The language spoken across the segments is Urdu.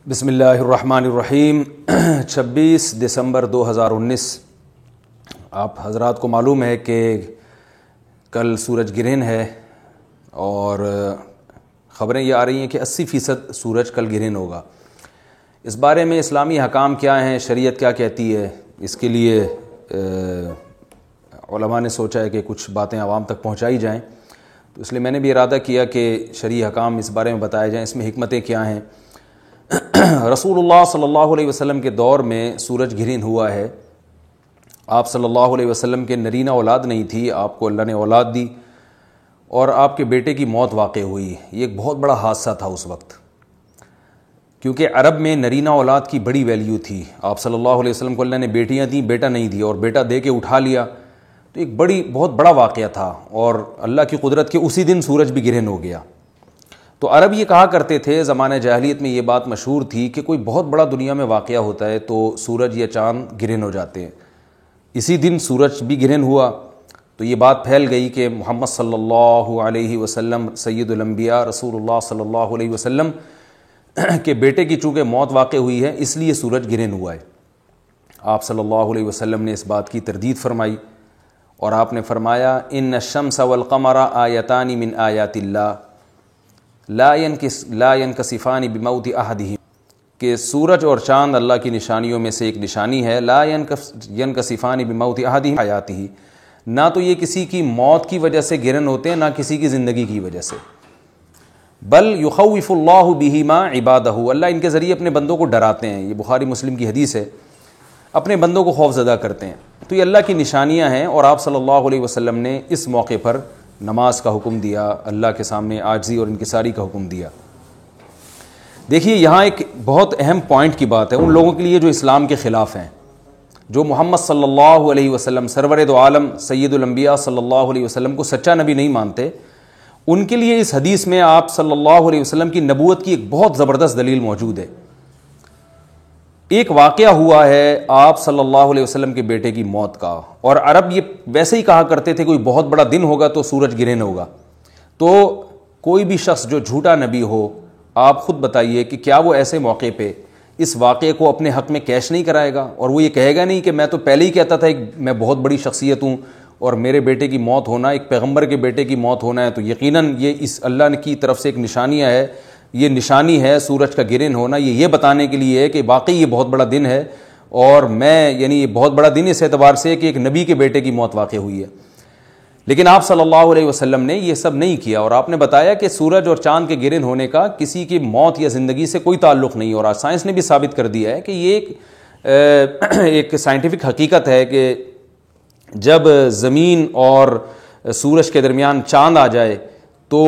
بسم اللہ الرحمن الرحیم 26 دسمبر 2019 آپ حضرات کو معلوم ہے کہ کل سورج گرہن ہے اور خبریں یہ آ رہی ہیں کہ 80% سورج کل گرہن ہوگا۔ اس بارے میں اسلامی حکام کیا ہیں، شریعت کیا کہتی ہے، اس کے لیے علماء نے سوچا ہے کہ کچھ باتیں عوام تک پہنچائی جائیں، تو اس لیے میں نے بھی ارادہ کیا کہ شرعی حکام اس بارے میں بتائے جائیں، اس میں حکمتیں کیا ہیں۔ رسول اللہ صلی اللہ علیہ وسلم کے دور میں سورج گرہن ہوا ہے۔ آپ صلی اللہ علیہ وسلم کے نرینہ اولاد نہیں تھی، آپ کو اللہ نے اولاد دی اور آپ کے بیٹے کی موت واقع ہوئی۔ یہ ایک بہت بڑا حادثہ تھا اس وقت، کیونکہ عرب میں نرینہ اولاد کی بڑی ویلیو تھی۔ آپ صلی اللہ علیہ وسلم کو اللہ نے بیٹیاں دیں، بیٹا نہیں دیا، اور بیٹا دے کے اٹھا لیا، تو ایک بہت بڑا واقعہ تھا، اور اللہ کی قدرت کے اسی دن سورج بھی گرہن ہو گیا۔ تو عرب یہ کہا کرتے تھے، زمانہ جاہلیت میں یہ بات مشہور تھی کہ کوئی بہت بڑا دنیا میں واقعہ ہوتا ہے تو سورج یا چاند گرہن ہو جاتے ہیں۔ اسی دن سورج بھی گرہن ہوا تو یہ بات پھیل گئی کہ محمد صلی اللہ علیہ وسلم سید الانبیاء رسول اللہ صلی اللہ علیہ وسلم کے بیٹے کی چونکہ موت واقع ہوئی ہے، اس لیے سورج گرہن ہوا ہے۔ آپ صلی اللہ علیہ وسلم نے اس بات کی تردید فرمائی اور آپ نے فرمایا ان الشمس والقمر آیتان من آیات اللہ لا ينکسفان بموت احدہم، کہ سورج اور چاند اللہ کی نشانیوں میں سے ایک نشانی ہے، لا ينکسفان بموت احدہم حیاتہ، نہ تو یہ کسی کی موت کی وجہ سے گرہن ہوتے ہیں، نہ کسی کی زندگی کی وجہ سے، بل یخوف اللہ بہما عبادہ، اللہ ان کے ذریعے اپنے بندوں کو ڈراتے ہیں۔ یہ بخاری مسلم کی حدیث ہے، اپنے بندوں کو خوف زدہ کرتے ہیں۔ تو یہ اللہ کی نشانیاں ہیں، اور آپ صلی اللہ علیہ وسلم نے اس موقع پر نماز کا حکم دیا، اللہ کے سامنے عاجزی اور انکساری کا حکم دیا۔ دیکھیے یہاں ایک بہت اہم پوائنٹ کی بات ہے ان لوگوں کے لیے جو اسلام کے خلاف ہیں، جو محمد صلی اللہ علیہ وسلم سرور دو عالم سید الانبیاء صلی اللہ علیہ وسلم کو سچا نبی نہیں مانتے۔ ان کے لیے اس حدیث میں آپ صلی اللہ علیہ وسلم کی نبوت کی ایک بہت زبردست دلیل موجود ہے۔ ایک واقعہ ہوا ہے آپ صلی اللہ علیہ وسلم کے بیٹے کی موت کا، اور عرب یہ ویسے ہی کہا کرتے تھے کوئی بہت بڑا دن ہوگا تو سورج گرہن ہوگا۔ تو کوئی بھی شخص جو جھوٹا نبی ہو، آپ خود بتائیے کہ کیا وہ ایسے موقع پہ اس واقعے کو اپنے حق میں کیش نہیں کرائے گا، اور وہ یہ کہے گا نہیں کہ میں تو پہلے ہی کہتا تھا میں بہت بڑی شخصیت ہوں اور میرے بیٹے کی موت ہونا، ایک پیغمبر کے بیٹے کی موت ہونا ہے تو یقیناً یہ اس اللہ کی طرف سے ایک نشانیاں ہے، یہ نشانی ہے سورج کا گرہن ہونا، یہ بتانے کے لیے ہے کہ واقعی یہ بہت بڑا دن ہے، اور میں یہ بہت بڑا دن اس اعتبار سے کہ ایک نبی کے بیٹے کی موت واقع ہوئی ہے۔ لیکن آپ صلی اللہ علیہ وسلم نے یہ سب نہیں کیا، اور آپ نے بتایا کہ سورج اور چاند کے گرہن ہونے کا کسی کی موت یا زندگی سے کوئی تعلق نہیں، اور آج سائنس نے بھی ثابت کر دیا ہے کہ یہ ایک سائنٹیفک حقیقت ہے کہ جب زمین اور سورج کے درمیان چاند آ جائے تو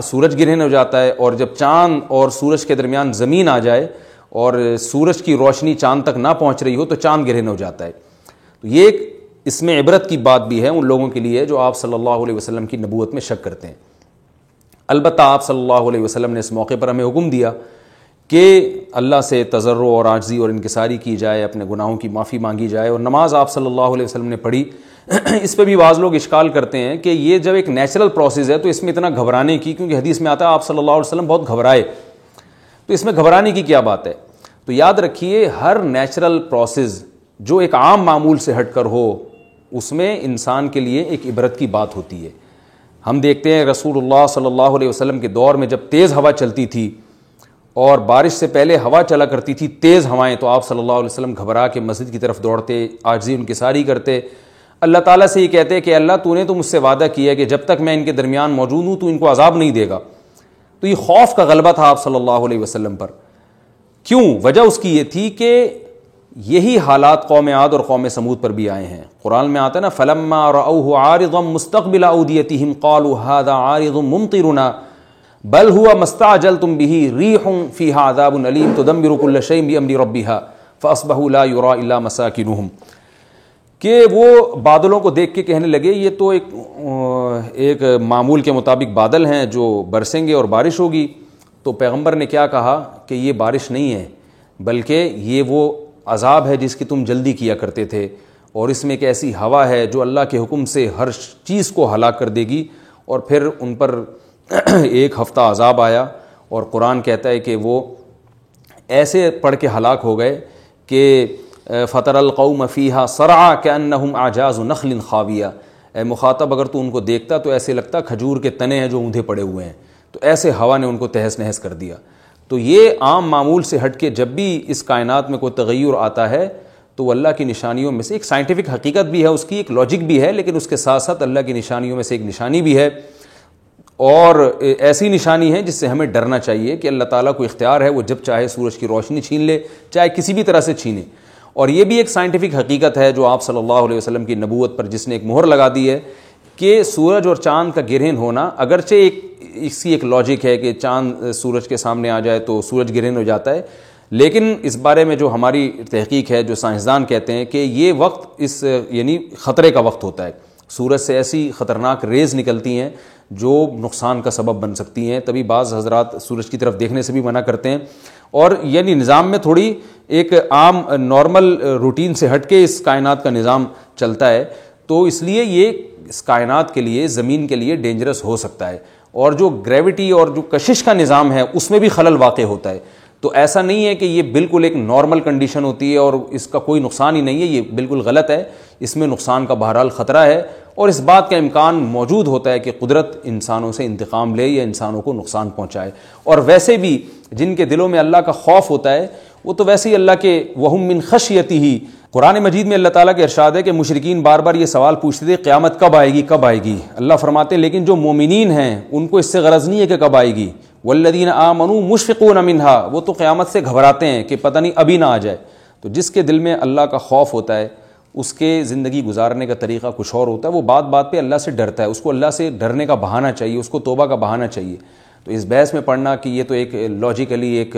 سورج گرہن ہو جاتا ہے، اور جب چاند اور سورج کے درمیان زمین آ جائے اور سورج کی روشنی چاند تک نہ پہنچ رہی ہو تو چاند گرہن ہو جاتا ہے۔ تو یہ ایک اس میں عبرت کی بات بھی ہے ان لوگوں کے لیے جو آپ صلی اللہ علیہ وسلم کی نبوت میں شک کرتے ہیں۔ البتہ آپ صلی اللہ علیہ وسلم نے اس موقع پر ہمیں حکم دیا کہ اللہ سے تضرع اور عاجزی اور انکساری کی جائے، اپنے گناہوں کی معافی مانگی جائے، اور نماز آپ صلی اللہ علیہ وسلم نے پڑھی۔ اس پہ بھی بعض لوگ اشکال کرتے ہیں کہ یہ جب ایک نیچرل پروسیس ہے تو اس میں اتنا گھبرانے کی، کیونکہ حدیث میں آتا ہے آپ صلی اللہ علیہ وسلم بہت گھبرائے، تو اس میں گھبرانے کی کیا بات ہے؟ تو یاد رکھیے ہر نیچرل پروسیس جو ایک عام معمول سے ہٹ کر ہو، اس میں انسان کے لیے ایک عبرت کی بات ہوتی ہے۔ ہم دیکھتے ہیں رسول اللہ صلی اللہ علیہ وسلم کے دور میں جب تیز ہوا چلتی تھی اور بارش سے پہلے ہوا چلا کرتی تھی تیز ہوائیں، تو آپ صلی اللہ علیہ وسلم گھبرا کے مسجد کی طرف دوڑتے، عاجزی انکساری کرتے، اللہ تعالیٰ سے یہ کہتے کہ اللہ تو نے تو مجھ سے وعدہ کیا ہے کہ جب تک میں ان کے درمیان موجود ہوں تو ان کو عذاب نہیں دے گا۔ تو یہ خوف کا غلبہ تھا آپ صلی اللہ علیہ وسلم پر۔ کیوں؟ وجہ اس کی یہ تھی کہ یہی حالات قوم عاد اور قوم سمود پر بھی آئے ہیں۔ قرآن میں آتا ہے نا فَلَمَّا رَأَوْهُ عَارِضًا مُسْتَقْبِلَ أَوْدِيَتِهِمْ قَالُوا هَذَا عَارِضٌ مُمْطِرُنَا بَلْ هُوَ مَا اسْتَعْجَلْتُمْ بِهِ رِيحٌ فِيهَا عَذَابٌ أَلِيمٌ تُدَمِّرُ كُلَّ شَيْءٍ بِأَمْرِ رَبِّهَا فَأَصْبَحُوا لَا يُرَىٰ إِلَّا مَسَاكِنُهُمْ، کہ وہ بادلوں کو دیکھ کے کہنے لگے یہ تو ایک معمول کے مطابق بادل ہیں جو برسیں گے اور بارش ہوگی۔ تو پیغمبر نے کیا کہا کہ یہ بارش نہیں ہے بلکہ یہ وہ عذاب ہے جس کی تم جلدی کیا کرتے تھے، اور اس میں ایک ایسی ہوا ہے جو اللہ کے حکم سے ہر چیز کو ہلاک کر دے گی۔ اور پھر ان پر ایک ہفتہ عذاب آیا، اور قرآن کہتا ہے کہ وہ ایسے پڑھ کے ہلاک ہو گئے کہ فطر القوم فیہا صرعا کأنہم اعجاز نخل خاویہ، اے مخاطب اگر تو ان کو دیکھتا تو ایسے لگتا کھجور کے تنے ہیں جو اوندھے پڑے ہوئے ہیں، تو ایسے ہوا نے ان کو تہس نہس کر دیا۔ تو یہ عام معمول سے ہٹ کے جب بھی اس کائنات میں کوئی تغیر آتا ہے تو وہ اللہ کی نشانیوں میں سے ایک سائنٹیفک حقیقت بھی ہے، اس کی ایک لاجک بھی ہے، لیکن اس کے ساتھ ساتھ اللہ کی نشانیوں میں سے ایک نشانی بھی ہے، اور ایسی نشانی ہے جس سے ہمیں ڈرنا چاہیے کہ اللہ تعالیٰ کو اختیار ہے، وہ جب چاہے سورج کی روشنی چھین لے، چاہے کسی بھی طرح سے چھینے۔ اور یہ بھی ایک سائنٹیفک حقیقت ہے جو آپ صلی اللہ علیہ وسلم کی نبوت پر جس نے ایک مہر لگا دی ہے کہ سورج اور چاند کا گرہن ہونا، اگرچہ اس کی ایک لاجک ہے کہ چاند سورج کے سامنے آ جائے تو سورج گرہن ہو جاتا ہے، لیکن اس بارے میں جو ہماری تحقیق ہے، جو سائنسدان کہتے ہیں کہ یہ وقت یعنی خطرے کا وقت ہوتا ہے، سورج سے ایسی خطرناک ریز نکلتی ہیں جو نقصان کا سبب بن سکتی ہیں، تبھی بعض حضرات سورج کی طرف دیکھنے سے بھی منع کرتے ہیں، اور یعنی نظام میں تھوڑی ایک عام نارمل روٹین سے ہٹ کے اس کائنات کا نظام چلتا ہے، تو اس لیے یہ اس کائنات کے لیے، زمین کے لیے ڈینجرس ہو سکتا ہے، اور جو گریوٹی اور جو کشش کا نظام ہے اس میں بھی خلل واقع ہوتا ہے۔ تو ایسا نہیں ہے کہ یہ بالکل ایک نارمل کنڈیشن ہوتی ہے اور اس کا کوئی نقصان ہی نہیں ہے، یہ بالکل غلط ہے، اس میں نقصان کا بہرحال خطرہ ہے، اور اس بات کا امکان موجود ہوتا ہے کہ قدرت انسانوں سے انتقام لے یا انسانوں کو نقصان پہنچائے۔ اور ویسے بھی جن کے دلوں میں اللہ کا خوف ہوتا ہے وہ تو ویسے ہی اللہ کے وَهُم مِّن خَشْيَتِهِ، قرآن مجید میں اللہ تعالیٰ کے ارشاد ہے کہ مشرکین بار بار یہ سوال پوچھتے تھے قیامت کب آئے گی کب آئے گی، اللہ فرماتے ہیں لیکن جو مومنین ہیں ان کو اس سے غرض نہیں ہے کہ کب آئے گی، والذین آمنوا مشفقون منها، وہ تو قیامت سے گھبراتے ہیں کہ پتہ نہیں ابھی نہ آ جائے۔ تو جس کے دل میں اللہ کا خوف ہوتا ہے اس کے زندگی گزارنے کا طریقہ کچھ اور ہوتا ہے، وہ بات بات پہ اللہ سے ڈرتا ہے، اس کو اللہ سے ڈرنے کا بہانہ چاہیے، اس کو توبہ کا بہانہ چاہیے۔ تو اس بحث میں پڑھنا کہ یہ تو ایک لاجیکلی ایک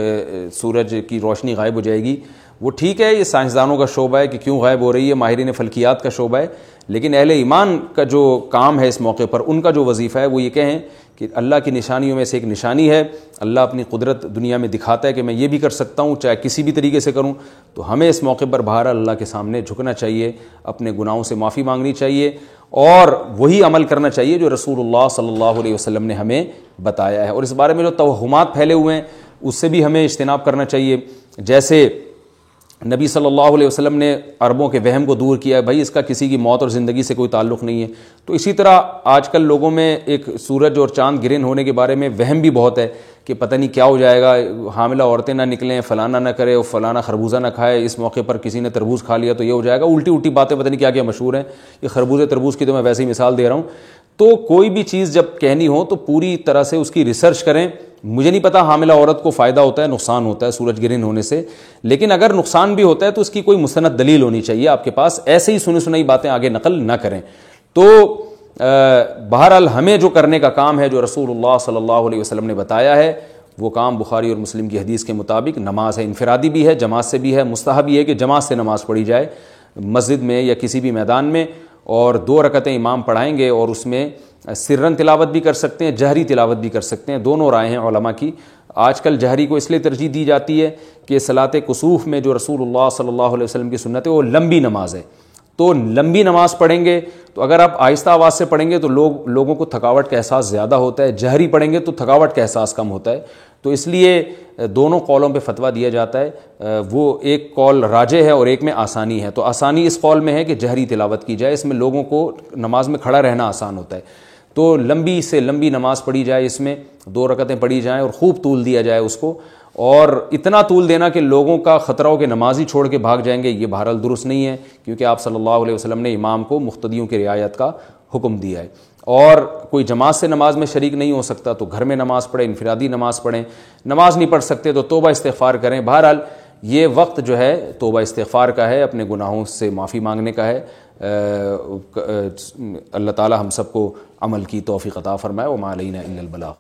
سورج کی روشنی غائب ہو جائے گی، وہ ٹھیک ہے، یہ سائنسدانوں کا شعبہ ہے کہ کیوں غائب ہو رہی ہے، ماہرین فلکیات کا شعبہ ہے، لیکن اہل ایمان کا جو کام ہے اس موقع پر، ان کا جو وظیفہ ہے وہ یہ کہیں کہ اللہ کی نشانیوں میں سے ایک نشانی ہے، اللہ اپنی قدرت دنیا میں دکھاتا ہے کہ میں یہ بھی کر سکتا ہوں چاہے کسی بھی طریقے سے کروں، تو ہمیں اس موقع پر بہرحال اللہ کے سامنے جھکنا چاہیے، اپنے گناہوں سے معافی مانگنی چاہیے، اور وہی عمل کرنا چاہیے جو رسول اللہ صلی اللہ علیہ وسلم نے ہمیں بتایا ہے۔ اور اس بارے میں جو توہمات پھیلے ہوئے ہیں اس سے بھی ہمیں اجتناب کرنا چاہیے، جیسے نبی صلی اللہ علیہ وسلم نے عربوں کے وہم کو دور کیا، بھائی اس کا کسی کی موت اور زندگی سے کوئی تعلق نہیں ہے، تو اسی طرح آج کل لوگوں میں ایک سورج اور چاند گرہن ہونے کے بارے میں وہم بھی بہت ہے کہ پتہ نہیں کیا ہو جائے گا، حاملہ عورتیں نہ نکلیں، فلانا نہ کرے، اور فلانا خربوزہ نہ کھائے، اس موقع پر کسی نے تربوز کھا لیا تو یہ ہو جائے گا، الٹی الٹی باتیں پتہ نہیں کیا کیا مشہور ہیں، یہ خربوزے تربوز کی تو میں ویسے ہی مثال دے رہا ہوں۔ تو کوئی بھی چیز جب کہنی ہو تو پوری طرح سے اس کی ریسرچ کریں۔ مجھے نہیں پتا حاملہ عورت کو فائدہ ہوتا ہے نقصان ہوتا ہے سورج گرہن ہونے سے، لیکن اگر نقصان بھی ہوتا ہے تو اس کی کوئی مستند دلیل ہونی چاہیے آپ کے پاس، ایسے ہی سنی سنائی باتیں آگے نقل نہ کریں۔ تو بہرحال ہمیں جو کرنے کا کام ہے جو رسول اللہ صلی اللہ علیہ وسلم نے بتایا ہے وہ کام بخاری اور مسلم کی حدیث کے مطابق نماز ہے، انفرادی بھی ہے، جماعت سے بھی ہے، مستحب یہ ہے کہ جماعت سے نماز پڑھی جائے مسجد میں یا کسی بھی میدان میں، اور 2 رکعتیں امام پڑھائیں گے اور اس میں سرن تلاوت بھی کر سکتے ہیں، جہری تلاوت بھی کر سکتے ہیں، دونوں رائے ہیں علماء کی۔ آج کل جہری کو اس لیے ترجیح دی جاتی ہے کہ صلاۃ کسوف میں جو رسول اللہ صلی اللہ علیہ وسلم کی سنت ہے وہ لمبی نماز ہے، تو لمبی نماز پڑھیں گے تو اگر آپ آہستہ آواز سے پڑھیں گے تو لوگوں کو تھکاوٹ کا احساس زیادہ ہوتا ہے، جہری پڑھیں گے تو تھکاوٹ کا احساس کم ہوتا ہے، تو اس لیے دونوں قولوں پہ فتویٰ دیا جاتا ہے، وہ ایک قول راجح ہے اور ایک میں آسانی ہے، تو آسانی اس قول میں ہے کہ جہری تلاوت کی جائے، اس میں لوگوں کو نماز میں کھڑا رہنا آسان ہوتا ہے، تو لمبی سے لمبی نماز پڑھی جائے، اس میں 2 رکعتیں پڑھی جائیں اور خوب طول دیا جائے اس کو، اور اتنا طول دینا کہ لوگوں کا خطرہ ہو کہ نماز ہی چھوڑ کے بھاگ جائیں گے، یہ بہرحال درست نہیں ہے، کیونکہ آپ صلی اللہ علیہ وسلم نے امام کو مقتدیوں کی رعایت کا حکم دیا ہے۔ اور کوئی جماعت سے نماز میں شریک نہیں ہو سکتا تو گھر میں نماز پڑھیں، انفرادی نماز پڑھیں، نماز نہیں پڑھ سکتے تو توبہ استغفار کریں۔ بہرحال یہ وقت جو ہے توبہ استغفار کا ہے، اپنے گناہوں سے معافی مانگنے کا ہے۔ اللہ تعالی ہم سب کو عمل کی توفیق عطا فرمائے، وما علینا الا البلاغ۔